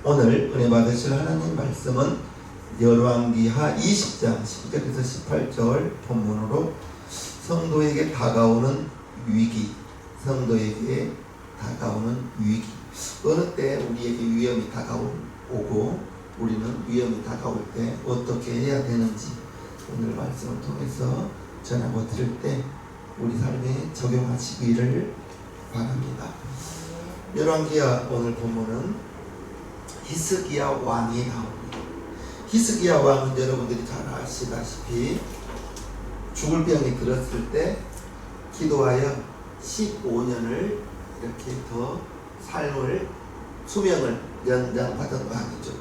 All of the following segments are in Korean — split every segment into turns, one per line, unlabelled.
오늘 은혜 받으실 하나님 말씀은 열왕기하 20장 10절에서 18절 본문으로 성도에게 다가오는 위기, 성도에게 다가오는 위기. 어느 때 우리에게 위험이 다가오고 우리는 위험이 다가올 때 어떻게 해야 되는지 오늘 말씀을 통해서 전하고 드릴 때 우리 삶에 적용하시기를 바랍니다. 열왕기하 오늘 본문은 히스기야 왕이 나옵니다. 히스기야 왕은 여러분들이 잘 아시다시피 죽을 병이 들었을 때 기도하여 15년을 이렇게 더 수명을 연장받은 왕이죠.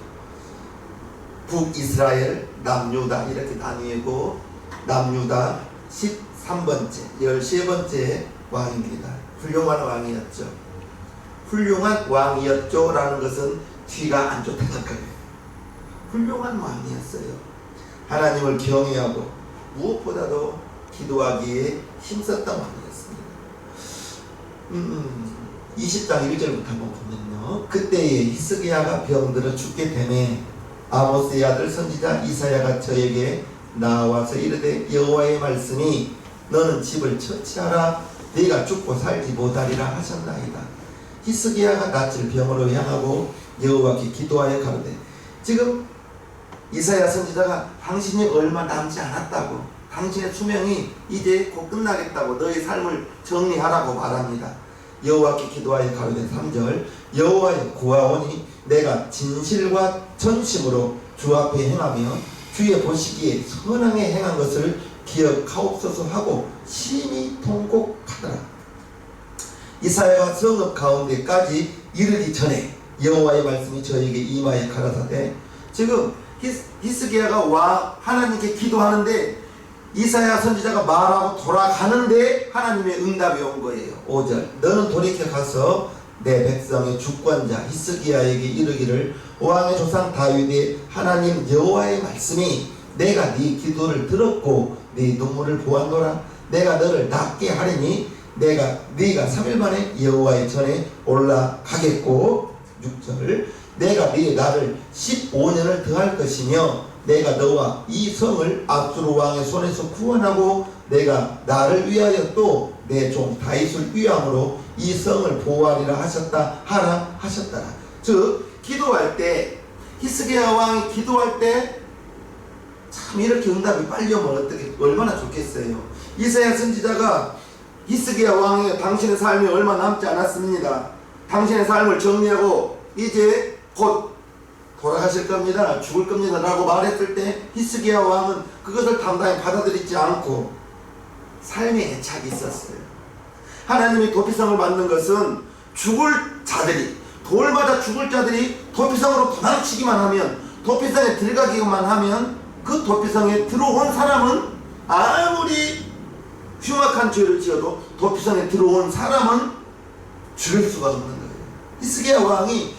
북이스라엘, 남유다 이렇게 나뉘고 남유다 13번째, 13번째 왕입니다. 훌륭한 왕이었죠. 훌륭한 왕이었죠 라는 것은 뒤가 안 좋다는 거예요. 훌륭한 왕이었어요. 하나님을 경외하고 무엇보다도 기도하기에 힘썼던 왕이었습니다. 20장 1절부터 한번 보면요. 그때에 히스기야가 병들어 죽게 되매 아모스의 아들 선지자 이사야가 저에게 나와서 이르되 여호와의 말씀이 너는 집을 처치하라 네가 죽고 살지 못하리라 하셨나이다. 히스기야가 낯을 병으로 향하고 여호와께 기도하여 가로되 지금 이사야 선지자가 당신이 얼마 남지 않았다고, 당신의 수명이 이제 곧 끝나겠다고 너의 삶을 정리하라고 말합니다. 여호와께 기도하여 가로되 3절 여호와의 구하오니 내가 진실과 전심으로 주 앞에 행하며 주의 보시기에 선하게 행한 것을 기억하옵소서 하고 심히 통곡하더라. 이사야가 성읍 가운데까지 이르기 전에 여호와의 말씀이 저에게 임하여 가라사대 지금 히스기야가 하나님께 기도하는데 이사야 선지자가 말하고 돌아가는데 하나님의 응답이 온 거예요. 5절 너는 돌이켜 가서 내 백성의 주권자 히스기야에게 이르기를 왕의 조상 다윗의 하나님 여호와의 말씀이 내가 네 기도를 들었고 네 눈물을 보았노라. 내가 너를 낫게 하리니 네가 3일 만에 여호와의 전에 올라가겠고 6절 내가 네 나를 15년을 더할 것이며 내가 너와 이 성을 압수르 왕의 손에서 구원하고 내가 나를 위하여 또 내 종 다윗을 위함으로 이 성을 보호하리라 하셨더라. 즉 기도할 때 히스기야 왕이 기도할 때 참 이렇게 응답이 빨리 오면 얼마나 좋겠어요. 이사야 선지자가 히스기야 왕이 당신의 삶이 얼마 남지 않았습니다. 당신의 삶을 정리하고 이제 곧 돌아가실 겁니다. 죽을 겁니다. 라고 말했을 때 히스기야 왕은 그것을 담당히 받아들이지 않고 삶의 애착이 있었어요. 하나님이 도피성을 만든 것은 죽을 자들이 돌마다 죽을 자들이 도피성으로 도망치기만 하면 도피성에 들어가기만 하면 그 도피성에 들어온 사람은 아무리 흉악한 죄를 지어도 도피성에 들어온 사람은 죽일 수가 없는 거예요. 히스기야 왕이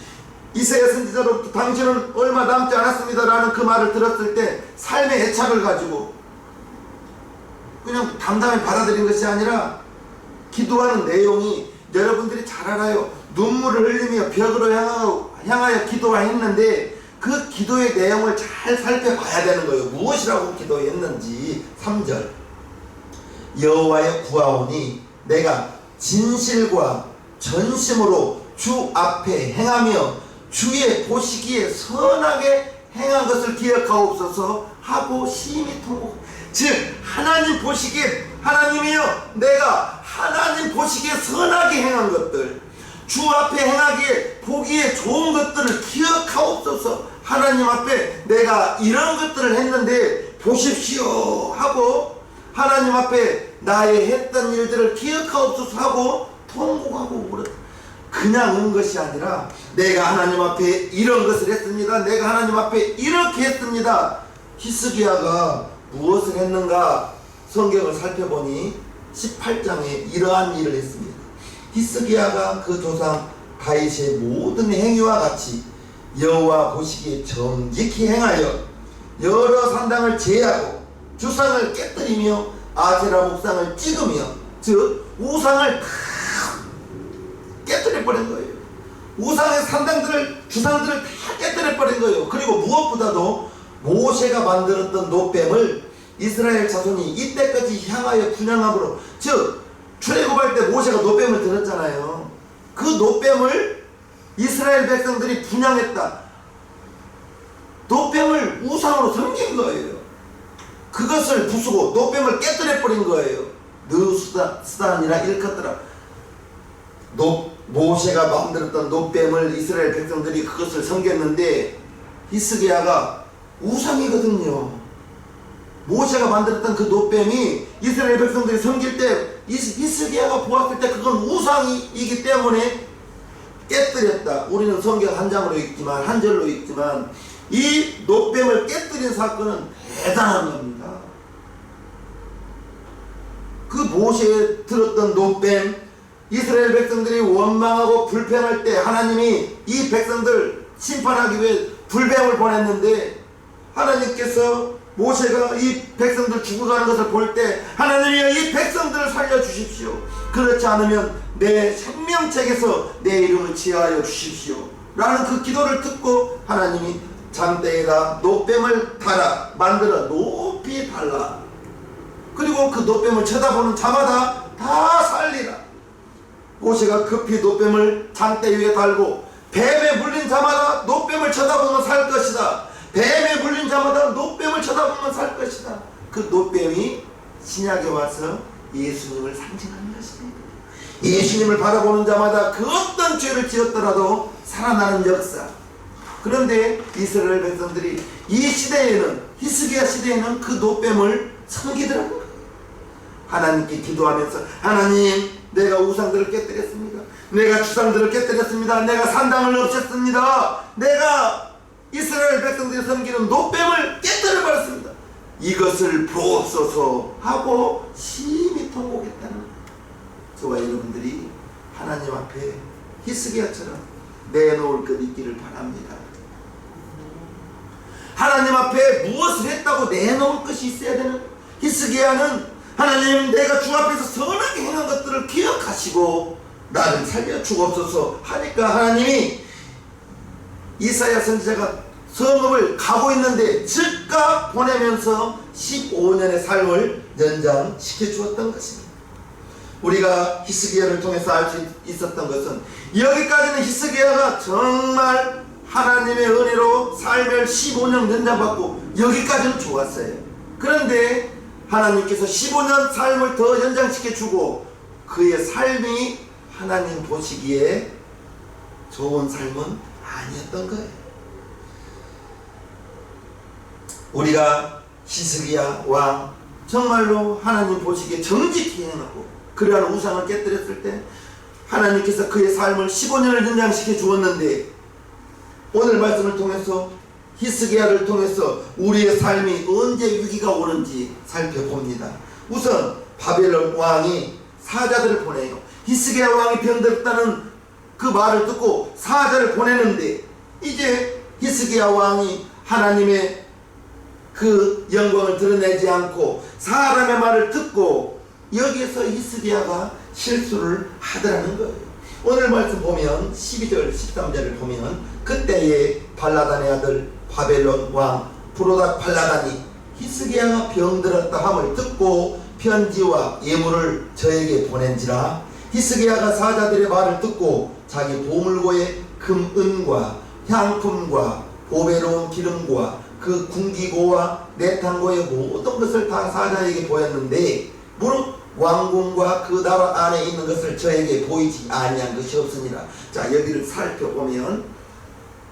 이사야 선지자로부터 당신은 얼마 남지 않았습니다 라는 그 말을 들었을 때 삶의 애착을 가지고 그냥 담담히 받아들인 것이 아니라 기도하는 내용이 여러분들이 잘 알아요. 눈물을 흘리며 벽으로 향하여 기도했는데 그 기도의 내용을 잘 살펴봐야 되는 거예요. 무엇이라고 기도했는지. 3절 여호와의 구하오니 내가 진실과 전심으로 주 앞에 행하며 주의 보시기에 선하게 행한 것을 기억하옵소서 하고 심히 통곡. 즉 하나님 보시기에 하나님이여 내가 하나님 보시기에 선하게 행한 것들 주 앞에 행하기에 보기에 좋은 것들을 기억하옵소서. 하나님 앞에 내가 이런 것들을 했는데 보십시오 하고 하나님 앞에 나의 했던 일들을 기억하옵소서 하고 통곡하고 울어. 그냥 온 것이 아니라 내가 하나님 앞에 이런 것을 했습니다. 내가 하나님 앞에 이렇게 했습니다. 히스기야가 무엇을 했는가 성경을 살펴보니 18장에 이러한 일을 했습니다. 히스기야가 그 조상 다윗의 모든 행위와 같이 여호와 보시기에 정직히 행하여 여러 산당을 제하고 주상을 깨뜨리며 아세라 목상을 찍으며 즉 우상을 다 깨뜨려 버린 거예요. 우상의 산당들을, 주상들을 다 깨뜨려 버린 거예요. 그리고 무엇보다도 모세가 만들었던 놋뱀을 이스라엘 자손이 이때까지 향하여 분양함으로, 즉 출애굽할 때 모세가 놋뱀을 들었잖아요. 그 놋뱀을 이스라엘 백성들이 분양했다. 놋뱀을 우상으로 섬긴 거예요. 그것을 부수고 놋뱀을 깨뜨려 버린 거예요. 느수단이라 일컫더라. 모세가 만들었던 놋뱀을 이스라엘 백성들이 그것을 섬겼는데, 히스기야가 우상이거든요. 모세가 만들었던 그 놋뱀이 이스라엘 백성들이 섬길 때 히스기야가 보았을 때 그건 우상이기 때문에 깨뜨렸다. 우리는 성경 한 장으로 읽지만, 한 절로 읽지만, 이 놋뱀을 깨뜨린 사건은 대단한 겁니다. 그 모세에 들었던 놋뱀, 이스라엘 백성들이 원망하고 불평할 때 하나님이 이 백성들 심판하기 위해 불뱀을 보냈는데, 하나님께서 모세가 이 백성들 죽어가는 것을 볼 때 하나님이 이 백성들을 살려주십시오. 그렇지 않으면 내 생명책에서 내 이름을 지하여 주십시오 라는 그 기도를 듣고 하나님이 장대에다 놋뱀을 달아 만들어 높이 달라. 그리고 그 놋뱀을 쳐다보는 자마다 다 살리라. 모세가 급히 놋뱀을 장대 위에 달고 뱀에 물린 자마다 놋뱀을 쳐다보면 살 것이다. 뱀에 물린 자마다 놋뱀을 쳐다보면 살 것이다. 그 놋뱀이 신약에 와서 예수님을 상징하는 것입니다. 예수님을 바라보는 자마다 그 어떤 죄를 지었더라도 살아나는 역사. 그런데 이스라엘 백성들이 이 시대에는, 히스기야 시대에는 그 놋뱀을 섬기더라고요. 하나님께 기도하면서, 하나님, 내가 우상들을 깨뜨렸습니다. 내가 주상들을 깨뜨렸습니다. 내가 산당을 없앴습니다. 내가 이스라엘 백성들이 섬기는 놋뱀을 깨뜨려 버렸습니다. 이것을 보옵소서 하고 심히 통곡했다는, 저와 여러분들이 하나님 앞에 히스기야처럼 내놓을 것 있기를 바랍니다. 하나님 앞에 무엇을 했다고 내놓을 것이 있어야 되는, 히스기야는 하나님, 내가 주 앞에서 선하게 행한 것들을 기억하시고 나를 살려 주옵소서 하니까 하나님이 이사야 선지자가 성읍을 가고 있는데 즉각 보내면서 15년의 삶을 연장시켜 주었던 것입니다. 우리가 히스기야를 통해서 알 수 있었던 것은, 여기까지는 히스기야가 정말 하나님의 은혜로 삶을 15년 연장받고 여기까지는 좋았어요. 그런데 하나님께서 15년 삶을 더 연장시켜 주고 그의 삶이 하나님 보시기에 좋은 삶은 아니었던 거예요. 우리가 히스기야 왕 정말로 하나님 보시기에 정직히 행하고 그러한 우상을 깨뜨렸을 때 하나님께서 그의 삶을 15년을 연장시켜 주었는데, 오늘 말씀을 통해서 히스기야를 통해서 우리의 삶이 언제 위기가 오는지 살펴봅니다. 우선 바벨론 왕이 사자들을 보내요. 히스기야 왕이 병들었다는 그 말을 듣고 사자를 보내는데, 이제 히스기야 왕이 하나님의 그 영광을 드러내지 않고 사람의 말을 듣고 여기에서 히스기야가 실수를 하더라는 거예요. 오늘 말씀 보면 12절 13절을 보면, 그때에 발라단의 아들 바벨론 왕 브로닥 발라단이 히스기야가 병들었다 함을 듣고 편지와 예물을 저에게 보낸지라. 히스기야가 사자들의 말을 듣고 자기 보물고의 금, 은과 향품과 보배로운 기름과 그 궁기고와 내탕고의 모든 것을 다 사자에게 보였는데, 무릇 왕궁과 그 나라 안에 있는 것을 저에게 보이지 아니한 것이 없으니라. 자, 여기를 살펴보면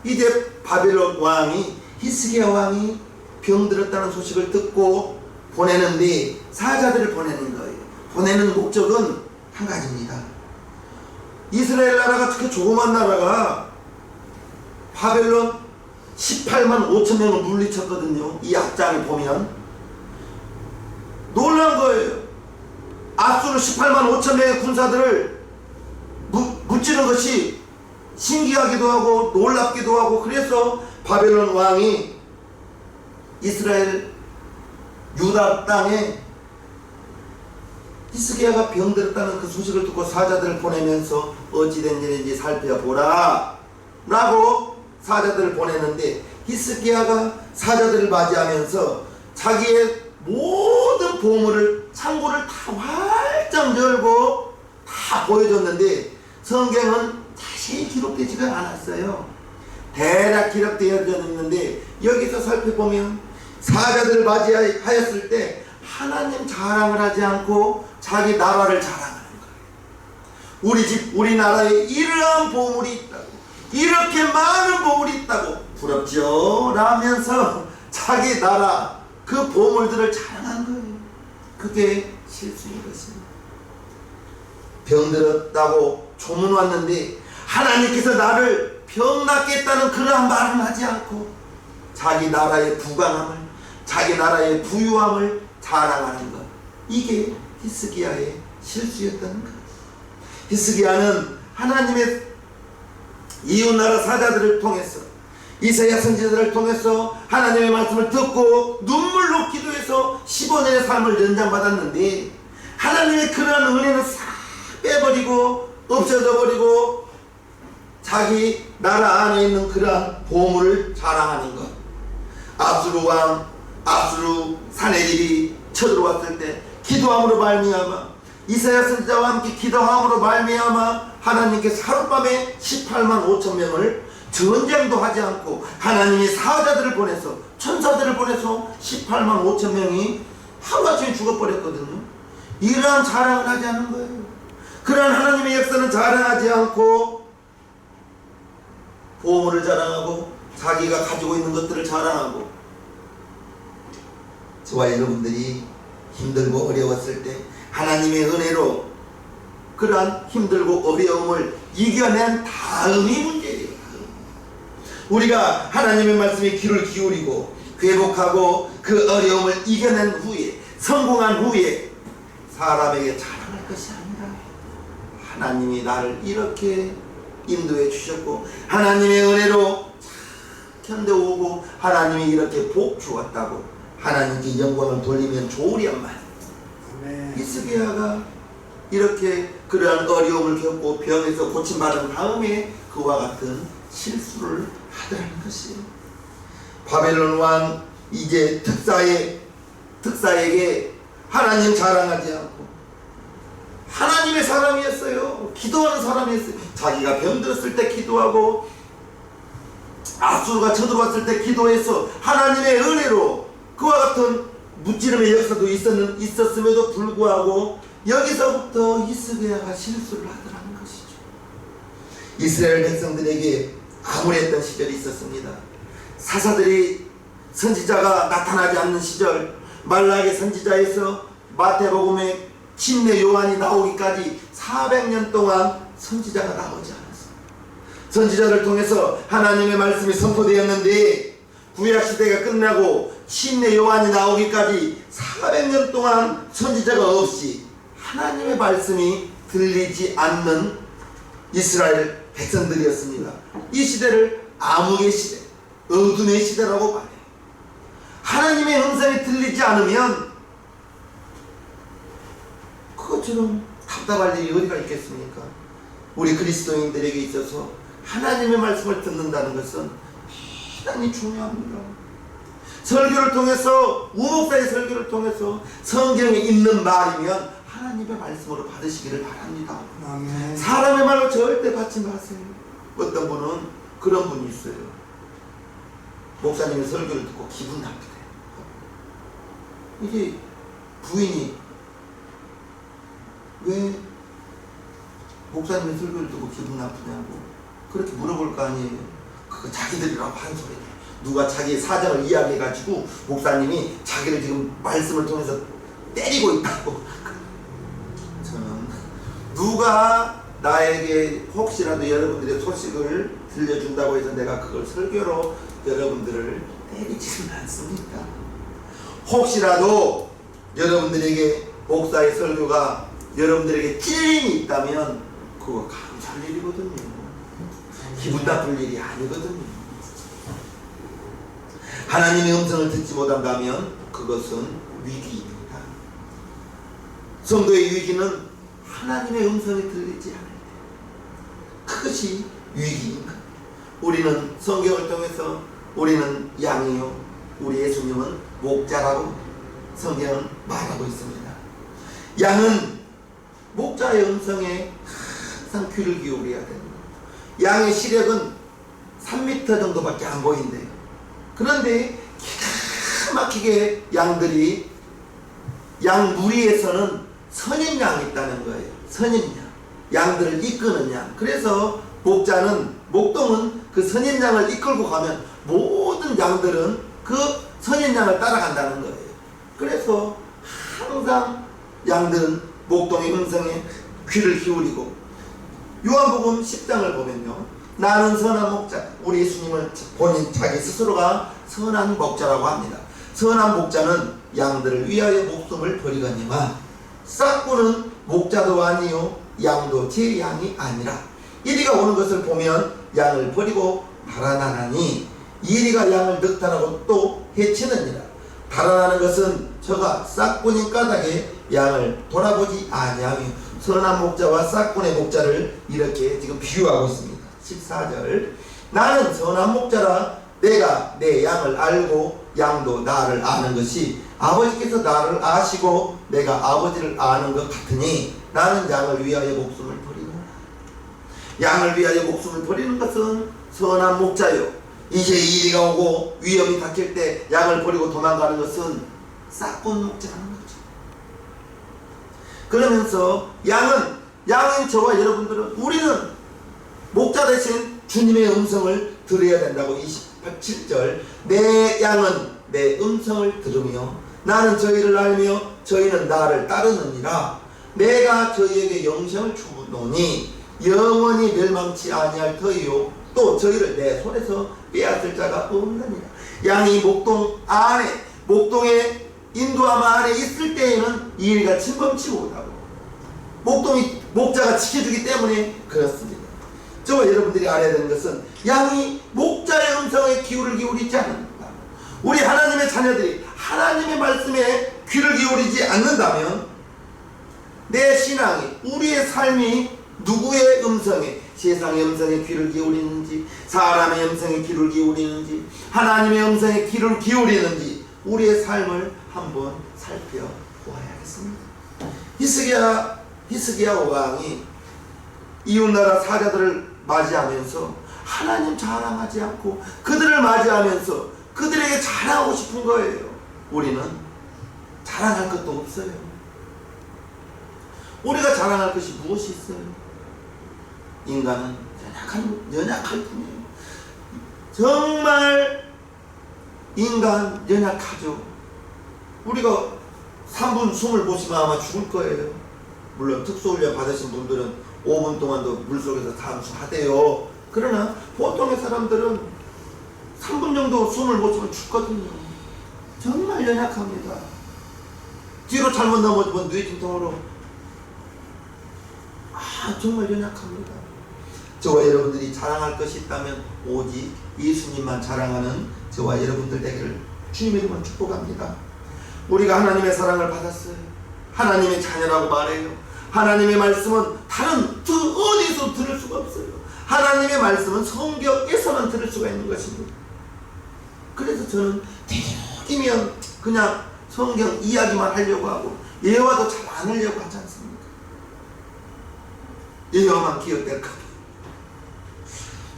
이제 바벨론 왕이, 히스기야 왕이 병들었다는 소식을 듣고 보내는데, 사자들을 보내는 거예요. 보내는 목적은 한 가지입니다. 이스라엘 나라가 그 조그만 나라가 바벨론 18만 5천 명을 물리쳤거든요. 이 악장을 보면 놀란 거예요. 아수르 18만 5천 명의 군사들을 무찌른 것이 신기하기도 하고 놀랍기도 하고, 그래서 바벨론 왕이 이스라엘 유다 땅에 히스기야가 병들었다는 그 소식을 듣고 사자들을 보내면서 어찌된 일인지 살펴보라. 라고 사자들을 보냈는데 히스기야가 사자들을 맞이하면서 자기의 모든 보물을 창고를 다 활짝 열고 다 보여줬는데 성경은 자세히 기록되지가 않았어요. 대략 기록되어 있는데 여기서 살펴보면 사자들을 맞이하였을 때 하나님 자랑을 하지 않고 자기 나라를 자랑하는 거예요. 우리 집 우리나라에 이러한 보물이 있다고, 이렇게 많은 보물이 있다고 부럽죠 라면서 자기 나라 그 보물들을 자랑한 거예요. 그게 실수인 것입니다. 병들었다고 조문 왔는데 하나님께서 나를 병 낫겠다는 그러한 말은 하지 않고 자기 나라의 부강함을, 자기 나라의 부유함을 자랑하는 것, 이게 히스기야의 실수였다는 것. 히스기야는 하나님의 이웃나라 사자들을 통해서, 이사야 선지자들을 통해서 하나님의 말씀을 듣고 눈물로 기도해서 15년의 삶을 연장받았는데 하나님의 그러한 은혜는 싹 빼버리고 없어져 버리고 자기 나라 안에 있는 그러한 보물을 자랑하는 것. 아수르 왕, 아수르 사내립이 쳐들어왔을 때 기도함으로 말미암아, 이사야 선지자와 함께 기도함으로 말미암아 하나님께서 하룻밤에 18만 5천 명을 전쟁도 하지 않고 하나님이 사자들을 보내서, 천사들을 보내서 18만 5천 명이 하루아침에 죽어버렸거든요. 이러한 자랑을 하지 않는 거예요. 그러한 하나님의 역사는 자랑하지 않고 보물을 자랑하고 자기가 가지고 있는 것들을 자랑하고, 저와 여러분들이 힘들고 어려웠을 때 하나님의 은혜로 그러한 힘들고 어려움을 이겨낸 다음이 문제예요. 우리가 하나님의 말씀에 귀를 기울이고 회복하고 그 어려움을 이겨낸 후에, 성공한 후에 사람에게 자랑할 것이 아니라 하나님이 나를 이렇게 인도해 주셨고 하나님의 은혜로 견뎌오고 하나님이 이렇게 복 주었다고 하나님께 영광을 돌리면 좋으련만. 히스기야가 이렇게 그러한 어려움을 겪고 병에서 고침받은 다음에 그와 같은 실수를 하더라는 것이에요. 바벨론 왕 이제 특사에게 하나님 자랑하지 않고, 하나님의 사람이었어요. 기도하는 사람이었어요. 자기가 병들었을 때 기도하고 아수르가 쳐들어왔을 때 기도해서 하나님의 은혜로 그와 같은 무찌름의 역사도 있었음에도 불구하고 여기서부터 히스기야가 실수를 하더라는 것이죠. 이스라엘 백성들에게 암울했던 시절이 있었습니다. 사사들이, 선지자가 나타나지 않는 시절, 말라기 선지자에서 마태복음의 침례 요한이 나오기까지 400년 동안 선지자가 나오지 않았습니다. 선지자를 통해서 하나님의 말씀이 선포되었는데 구약시대가 끝나고 침례 요한이 나오기까지 400년 동안 선지자가 없이 하나님의 말씀이 들리지 않는 이스라엘 백성들이었습니다. 이 시대를 암흑의 시대, 어둠의 시대라고 말해요. 하나님의 음성이 들리지 않으면 그것처럼 답답할 일이 어디가 있겠습니까? 우리 그리스도인들에게 있어서 하나님의 말씀을 듣는다는 것은 대단히 중요합니다. 설교를 통해서, 우목사의 설교를 통해서 성경에 있는 말이면 하나님의 말씀으로 받으시기를 바랍니다.
아멘.
사람의 말로 절대 받지 마세요. 어떤 분은 그런 분이 있어요. 목사님의 설교를 듣고 기분 나쁘대. 이게 부인이 왜 목사님의 설교를 듣고 기분 나쁘냐고 그렇게 물어볼 거 아니에요. 그거 자기들이라고 한 소리예요. 누가 자기의 사정을 이야기해가지고 목사님이 자기를 지금 말씀을 통해서 때리고 있다고. 저는 누가 나에게 혹시라도 여러분들의 소식을 들려준다고 해서 내가 그걸 설교로 여러분들을 때리지는 않습니다. 혹시라도 여러분들에게 목사의 설교가 여러분들에게 찔림이 있다면 그거 감사할 일이거든요. 기분 나쁠 일이 아니거든요. 하나님의 음성을 듣지 못한다면 그것은 위기입니다. 성도의 위기는 하나님의 음성이 들리지 않을 때, 그것이 위기입니다. 우리는 성경을 통해서 우리는 양이요, 우리 예수님은 목자라고 성경은 말하고 있습니다. 양은 목자의 음성에 항상 귀를 기울여야 됩니다. 양의 시력은 3m 정도밖에 안 보인대요. 그런데 기가 막히게 양들이 양 무리에서는 선임양이 있다는 거예요. 선임양, 양들을 이끄는 양. 그래서 목동은 그 선임양을 이끌고 가면 모든 양들은 그 선임양을 따라간다는 거예요. 그래서 항상 양들은 목동의 음성에 귀를 기울이고, 요한복음 10장을 보면요, 나는 선한 목자, 우리 예수님을 본인 자기 스스로가 선한 목자라고 합니다. 선한 목자는 양들을 위하여 목숨을 버리거니와 싹구는 목자도 아니요 양도 제 양이 아니라 이리가 오는 것을 보면 양을 버리고 달아나나니 이리가 양을 늑탈하고 또 해치느니라. 달아나는 것은 저가 싹군인 까닭에 양을 돌아보지 아니하며 선한 목자와 싹군의 목자를 이렇게 지금 비유하고 있습니다. 14절, 나는 선한 목자라 내가 내 양을 알고 양도 나를 아는 것이 아버지께서 나를 아시고 내가 아버지를 아는 것 같으니 나는 양을 위하여 목숨을 버리노라. 양을 위하여 목숨을 버리는 것은 선한 목자요, 이제 이리가 오고 위험이 닥칠 때 양을 버리고 도망가는 것은 싹군 목자라는 거죠. 그러면서 양인 저와 여러분들은, 우리는 목자 대신 주님의 음성을 들어야 된다고. 27절, 내 양은 내 음성을 들으며 나는 저희를 알며 저희는 나를 따르느니라. 내가 저희에게 영생을 주노니 영원히 멸망치 아니할 터이요 또 저희를 내 손에서 빼앗을 자가 없느니라. 양이 목동의 인도함 안에 있을 때에는 이 일가 침범치 못하고, 목자가 지켜주기 때문에 그렇습니다. 저와 여러분들이 알아야 되는 것은 양이 목자의 음성에 귀를 기울이지 않는다. 우리 하나님의 자녀들이 하나님의 말씀에 귀를 기울이지 않는다면 내 신앙이, 우리의 삶이 누구의 음성에, 세상의 음성에 귀를 기울이는지, 사람의 음성에 귀를 기울이는지, 하나님의 음성에 귀를 기울이는지 우리의 삶을 한번 살펴보아야겠습니다. 히스기야 왕이 이웃나라 사자들을 맞이하면서 하나님 자랑하지 않고 그들을 맞이하면서 그들에게 자랑하고 싶은 거예요. 우리는 자랑할 것도 없어요. 우리가 자랑할 것이 무엇이 있어요? 인간은 연약할 뿐이에요. 정말 인간 연약하죠. 우리가 3분 숨을 못 쉬면 아마 죽을 거예요. 물론 특수훈련 받으신 분들은 5분 동안도 물속에서 잠수하대요. 그러나 보통의 사람들은 3분 정도 숨을 못 쉬면 죽거든요. 정말 연약합니다. 뒤로 잘못 넘어지면 뇌진통으로 정말 연약합니다. 저와 여러분들이 자랑할 것이 있다면 오직 예수님만 자랑하는 저와 여러분들 되기를 주님의 이름으로 축복합니다. 우리가 하나님의 사랑을 받았어요. 하나님의 자녀라고 말해요. 하나님의 말씀은 다른 어디서 들을 수가 없어요. 하나님의 말씀은 성경에서만 들을 수가 있는 것입니다. 그래서 저는 대기면 그냥 성경 이야기만 하려고 하고 예화도 잘 안 하려고 하지 않습니까? 예화만 기억될까 봐.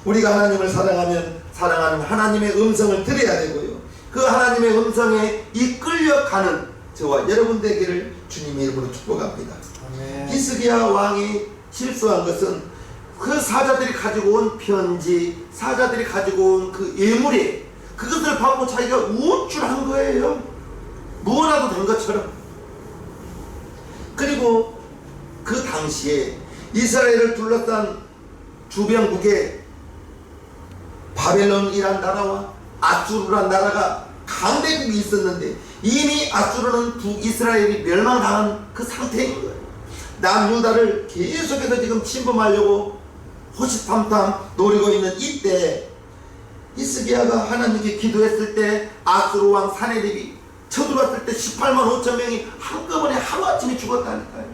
우리가 하나님을 사랑하는 하나님의 음성을 들어야 되고요, 그 하나님의 음성에 이끌려가는 저와 여러분 되기를 주님의 이름으로 축복합니다. 히스기야 왕이 실수한 것은 그 사자들이 가지고 온 편지, 사자들이 가지고 온 그 예물에 그것을 받고 자기가 우쭐한 거예요. 무엇라도 된 것처럼. 그리고 그 당시에 이스라엘을 둘러싼 주변국에 바벨론이란 나라와 아수르란 나라가 강대국이 있었는데 이미 아수르는 북이스라엘이 멸망당한 그 상태인 거예요. 남유다를 계속해서 지금 침범하려고 호시탐탐 노리고 있는 이때 히스기야가 하나님께 기도했을 때 아수르 왕 사네립이 쳐들어왔을 때 18만 5천 명이 한꺼번에 하루아침에 죽었다니까요.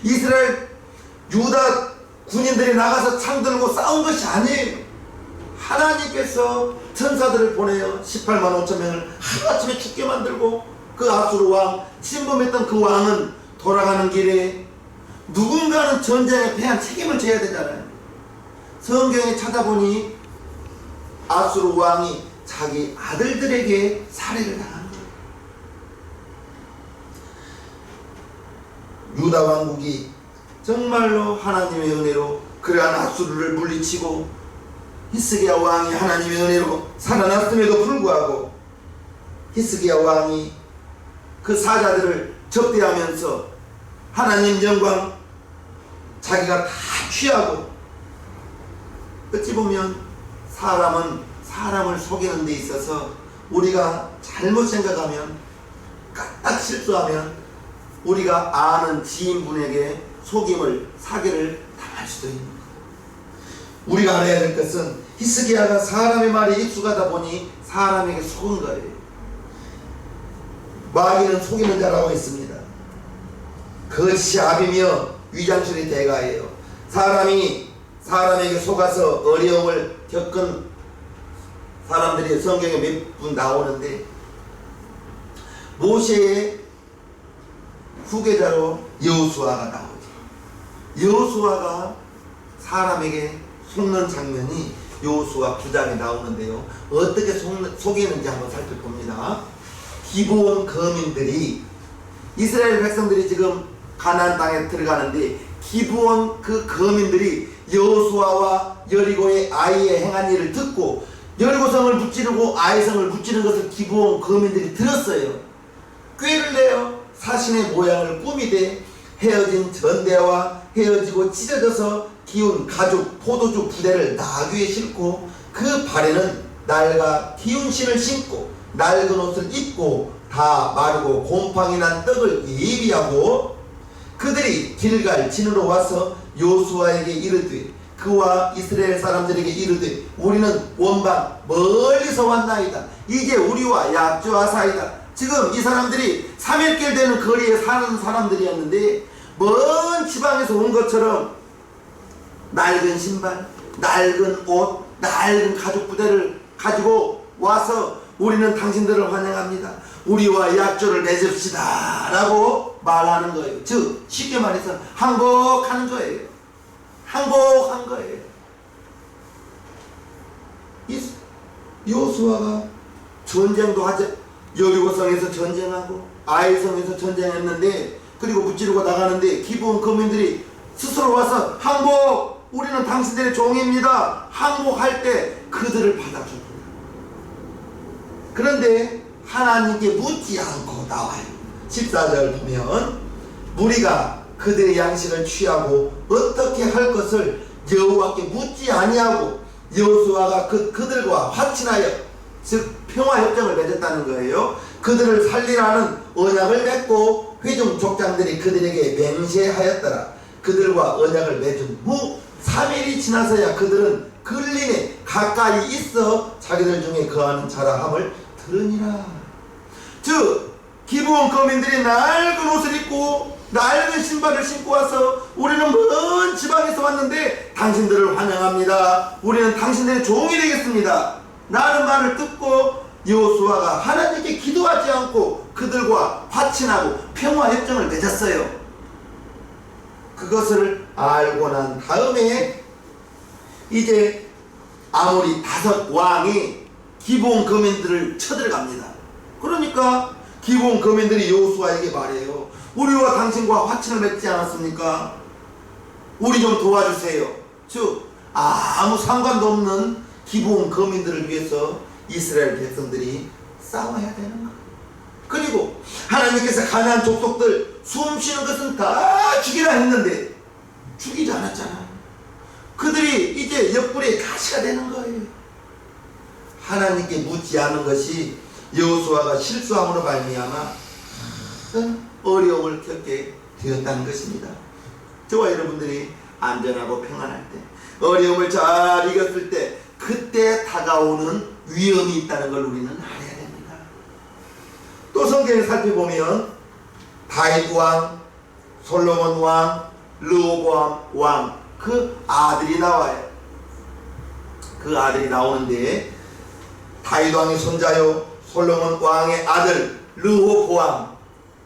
이스라엘 유다 군인들이 나가서 창 들고 싸운 것이 아니에요. 하나님께서 천사들을 보내어 18만 5천 명을 하루아침에 죽게 만들고 그 아수르 왕, 침범했던 그 왕은 돌아가는 길에 누군가는 전쟁에 패한 책임을 져야 되잖아요. 성경에 찾아보니 아수르 왕이 자기 아들들에게 살해를 당한 거예요. 유다 왕국이 정말로 하나님의 은혜로 그러한 아수르를 물리치고 히스기야 왕이 하나님의 은혜로 살아났음에도 불구하고 히스기야 왕이 그 사자들을 접대하면서 하나님 영광 자기가 다 취하고, 어찌 보면 사람은 사람을 속이는 데 있어서 우리가 잘못 생각하면, 까딱 실수하면 우리가 아는 지인분에게 속임을, 사기를 당할 수도 있는 거예요. 우리가 알아야 될 것은 히스기야가 사람의 말에 익숙하다 보니 사람에게 속은 거예요. 마귀는 속이는 자라고 했습니다. 거짓이 압이며 위장술이 대가예요. 사람이 사람에게 속아서 어려움을 겪은 사람들이 성경에 몇 분 나오는데, 모세의 후계자로 여호수아가 나오죠. 여호수아가 사람에게 속는 장면이 여호수아 9장에 나오는데요. 어떻게 속이는지 한번 살펴봅니다. 기브온 거민들이, 이스라엘 백성들이 지금 가나안 땅에 들어가는데 기브온 그 거민들이 여호수아와 여리고의 아이의 행한 일을 듣고 여리고성을 무찌르고 아이성을 무찌른 것을 기브온 거민들이 들었어요. 꾀를 내어 사신의 모양을 꾸미되 헤어진 전대와 헤어지고 찢어져서 기운 가죽 포도주 부대를 나귀에 싣고 그 발에는 낡아 기운 신을 신고 낡은 옷을 입고 다 마르고 곰팡이 난 떡을 예비하고, 그들이 길갈 진으로 와서 여호수아에게 이르되 그와 이스라엘 사람들에게 이르되 우리는 원방 멀리서 왔나이다. 이제 우리와 약조하사이다. 지금 이 사람들이 3일길 되는 거리에 사는 사람들이었는데 먼 지방에서 온 것처럼 낡은 신발, 낡은 옷, 낡은 가죽 부대를 가지고 와서 우리는 당신들을 환영합니다. 우리와 약조를 맺읍시다 라고 말하는 거예요. 즉 쉽게 말해서 항복하는 거예요. 항복한 거예요. 여호수아가 전쟁도 하자, 여리고성에서 전쟁하고 아이성에서 전쟁했는데, 그리고 무찌르고 나가는데 기브온 거민들이 스스로 와서 항복, 우리는 당신들의 종입니다. 항복할 때 그들을 받아줍니다. 그런데 하나님께 묻지 않고 나와요. 14절 보면 무리가 그들의 양식을 취하고 어떻게 할 것을 여호와께 묻지 아니하고 여호수아가 그들과 화친하여, 즉 평화협정을 맺었다는 거예요. 그들을 살리라는 언약을 맺고 회중 족장들이 그들에게 맹세하였더라. 그들과 언약을 맺은 후 3일이 지나서야 그들은 근린에 가까이 있어 자기들 중에 거하는 자라함을 들으니라. 즉 기브온 거민들이 낡은 옷을 입고 낡은 신발을 신고 와서 우리는 먼 지방에서 왔는데 당신들을 환영합니다. 우리는 당신들의 종이 되겠습니다 라는 말을 듣고 여호수아가 하나님께 기도하지 않고 그들과 화친하고 평화협정을 맺었어요. 그것을 알고 난 다음에 이제 아모리 5 왕이 기브온 거민들을 쳐들어갑니다. 그러니까 기브온 거민들이 여호수아에게 말해요. 우리와 당신과 화친을 맺지 않았습니까? 우리 좀 도와주세요. 즉 아무 상관도 없는 기브온 거민들을 위해서 이스라엘 백성들이 싸워야 되는 거예요. 그리고 하나님께서 가나안 족속들 숨쉬는 것은 다 죽이라 했는데 죽이지 않았잖아요. 그들이 이제 옆구리에 가시가 되는 거예요. 하나님께 묻지 않은 것이 여호수아가 실수함으로 말미암아 어려움을 겪게 되었다는 것입니다. 저와 여러분들이 안전하고 평안할 때, 어려움을 잘 이겼을 때, 그때 다가오는 위험이 있다는 걸 우리는 알아야 됩니다. 또 성경을 살펴보면 다윗 왕, 솔로몬 왕, 르호보암 왕, 그 아들이 나와요. 그 아들이 나오는데 다윗 왕의 손자요 솔로몬 왕의 아들 르호보암.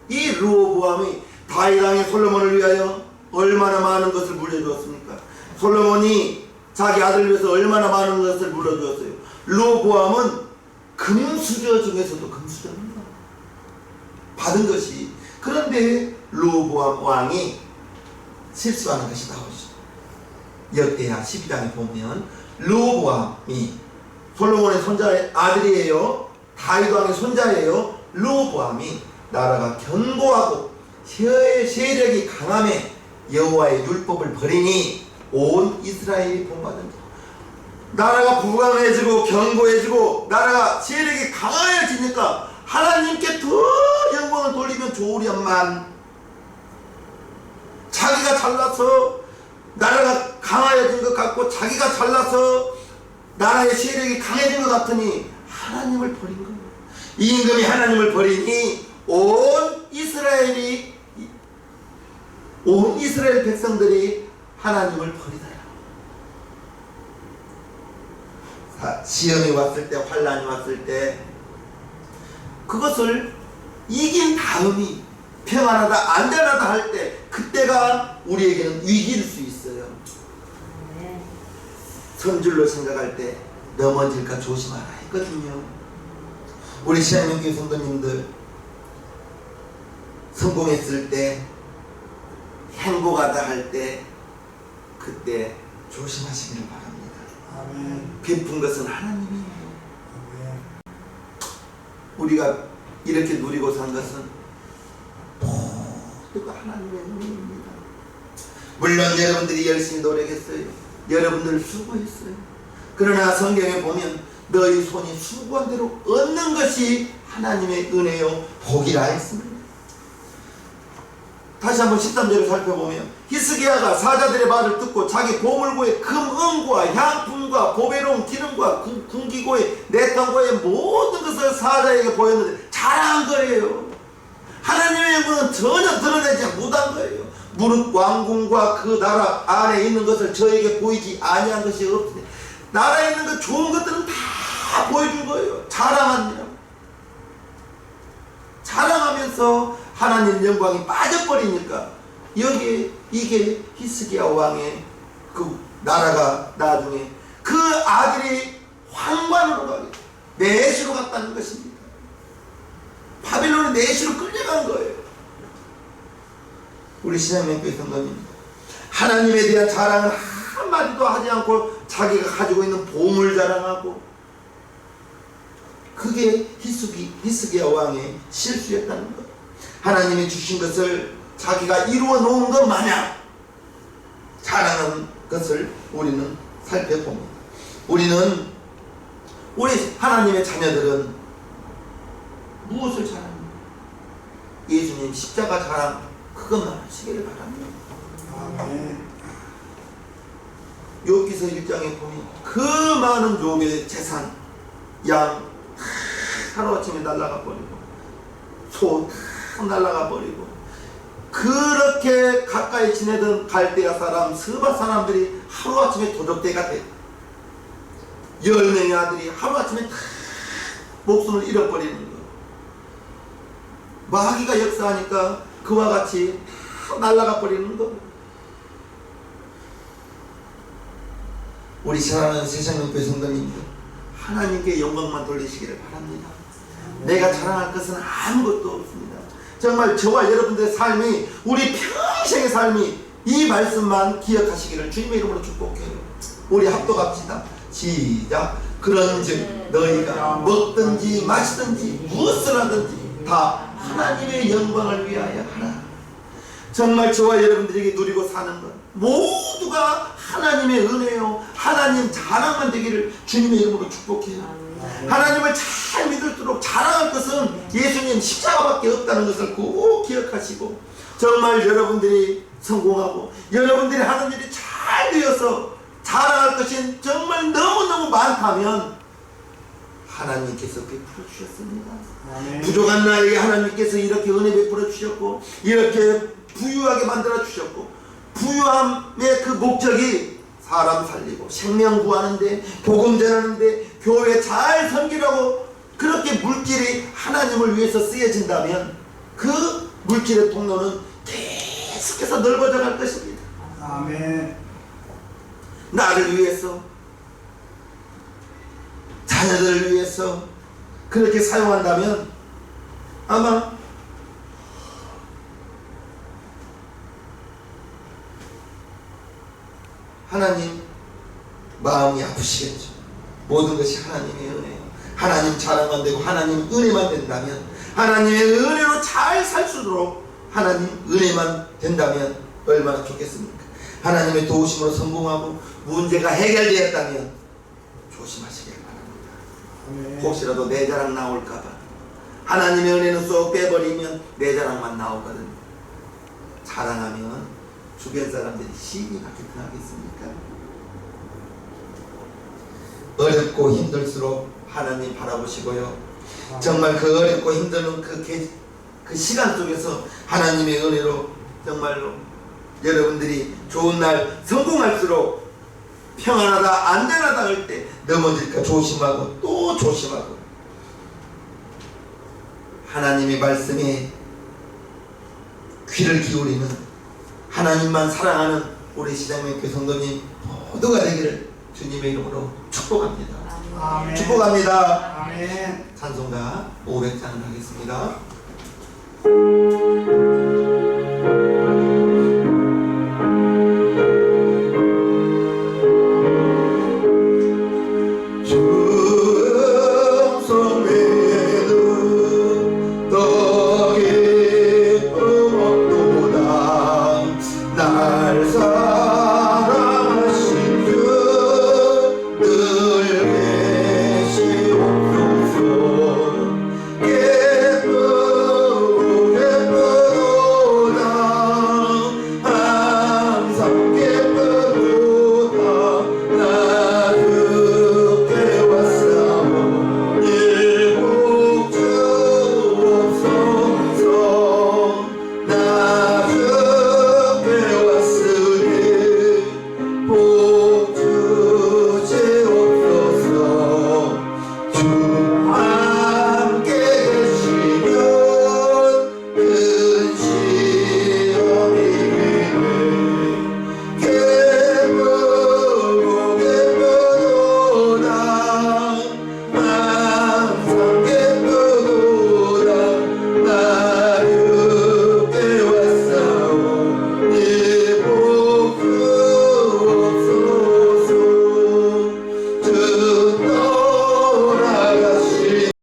이 르호보암이 다윗 왕의 솔로몬을 위하여 얼마나 많은 것을 물려주었습니까? 솔로몬이 자기 아들을 위해서 얼마나 많은 것을 물려주었어요. 르호보암은 금수저 중에서도 금수저입니다. 받은 것이. 그런데 르호보암 왕이 실수하는 것이 나오죠. 역대하 12장에 보면 르호보암이 솔로몬의 손자의 아들이에요. 다윗 왕의 손자예요. 르호보암이 나라가 견고하고 세력이 강함에 여호와의 율법을 버리니 온 이스라엘이 본받은 자. 나라가 부강해지고 견고해지고 나라가 세력이 강해지니까 하나님께 더 영광을 돌리면 좋으련만 자기가 잘나서 나라가 강해진 것 같고 자기가 잘나서 나라의 세력이 강해진 것 같으니 하나님을 버린 거예요. 이 임금이 하나님을 버리니 온 이스라엘 백성들이 하나님을 버리더라. 시험이 왔을 때, 환란이 왔을 때 그것을 이긴 다음이 평안하다 안전하다 할 때 그때가 우리에게는 위기일 수 있어요. 선줄로 생각할 때 넘어질까 조심하라 했거든요. 우리 시한명교회 성도님들 성공했을 때 행복하다 할 때 그때 조심하시기를 바랍니다.
아멘.
베푼 것은 하나님이에요.
아멘.
우리가 이렇게 누리고 산 것은 모두가 하나님의 은혜입니다. 물론 여러분들이 열심히 노력했어요. 여러분들 수고했어요. 그러나 성경에 보면 너희 손이 수고한 대로 얻는 것이 하나님의 은혜요 복이라 했습니다. 다시 한번 13절을 살펴보면 히스기야가 사자들의 말을 듣고 자기 보물고의 금, 은과 향품과 보배로운 기름과 군기고의 내탕고의 모든 것을 사자에게 보였는데 자랑한 거예요. 하나님의 영광은 전혀 드러내지 못한 거예요. 무릇 왕궁과 그 나라 안에 있는 것을 저에게 보이지 아니한 것이 없으니 나라에 있는 그 좋은 것들은 다 보여준 거예요. 자랑합니다. 자랑하면서 하나님 영광이 빠져버리니까 여기에 이게 히스기야 왕의 그 나라가 나중에 그 아들이 황관으로 가게 내시로 갔다는 것입니다. 바빌론의 내시로 끌려간 거예요. 우리 신앙명교회 성도님 하나님에 대한 자랑은 한마디도 하지 않고 자기가 가지고 있는 보물 자랑하고 그게 히스기야 왕의 실수였다는 것. 하나님이 주신 것을 자기가 이루어 놓은 것 마냥 자랑하는 것을 우리는 살펴봅니다. 우리 하나님의 자녀들은 무엇을 자랑합니까? 예수님 십자가 자랑 그것만 하시기를 바랍니다.
아멘.
욥기서 1장에 보면 그 많은 욥의 재산 양 하루아침에 날아가 버리고 소 날아가 버리고 그렇게 가까이 지내던 갈대아 사람 스바 사람들이 하루아침에 도적대가 돼 10명의 아들이 하루아침에 다 목숨을 잃어버리는 거. 마귀가 역사하니까 그와 같이 다 날아가 버리는 거. 우리 사랑하는 세상명교회 성도님들 하나님께 영광만 돌리시기를 바랍니다. 내가 자랑할 것은 아무것도 없습니다. 정말 저와 여러분들의 삶이 우리 평생의 삶이 이 말씀만 기억하시기를 주님의 이름으로 축복해요. 우리 합독합시다. 시작. 그런즉 너희가 먹든지 마시든지 무엇을 하든지 다 하나님의 영광을 위하여 하라. 정말 저와 여러분들에게 누리고 사는 것 모두가 하나님의 은혜요 하나님 자랑만 되기를 주님의 이름으로 축복해요. 하나님을 잘 믿을수록 자랑할 것은 예수님 십자가밖에 없다는 것을 꼭 기억하시고 정말 여러분들이 성공하고 여러분들이 하는 일이 잘 되어서 자랑할 것이 정말 너무너무 많다면 하나님께서 베풀어 주셨습니다.
아멘.
부족한 나에게 하나님께서 이렇게 은혜 베풀어 주셨고 이렇게 부유하게 만들어 주셨고 부유함의 그 목적이 사람 살리고 생명 구하는데 복음 전하는데 교회 잘 섬기라고 그렇게 물질이 하나님을 위해서 쓰여진다면 그 물질의 통로는 계속해서 넓어져 갈 것입니다.
아멘.
나를 위해서 자녀들을 위해서 그렇게 사용한다면 아마 하나님 마음이 아프시겠죠. 모든 것이 하나님의 은혜예요. 하나님 자랑만 되고 하나님 은혜만 된다면, 하나님의 은혜로 잘 살수록 하나님 은혜만 된다면 얼마나 좋겠습니까? 하나님의 도우심으로 성공하고 문제가 해결되었다면 조심하시길 바랍니다.
아멘.
혹시라도 내 자랑 나올까봐 하나님의 은혜는 쏙 빼버리면 내 자랑만 나오거든요. 자랑하면 주변 사람들이 시기 받게 당하겠습니까? 어렵고 힘들수록 하나님 바라보시고요. 정말 그 어렵고 힘든 그 시간 속에서 하나님의 은혜로 정말로 여러분들이 좋은 날 성공할수록 평안하다 안전하다 할 때 넘어질까 조심하고 또 조심하고, 하나님의 말씀에 귀를 기울이는 하나님만 사랑하는 우리 시장님교 성도님 모두가 되기를 주님의 이름으로 축복합니다.
아멘.
축복합니다.
아멘.
찬송가 500장을 하겠습니다.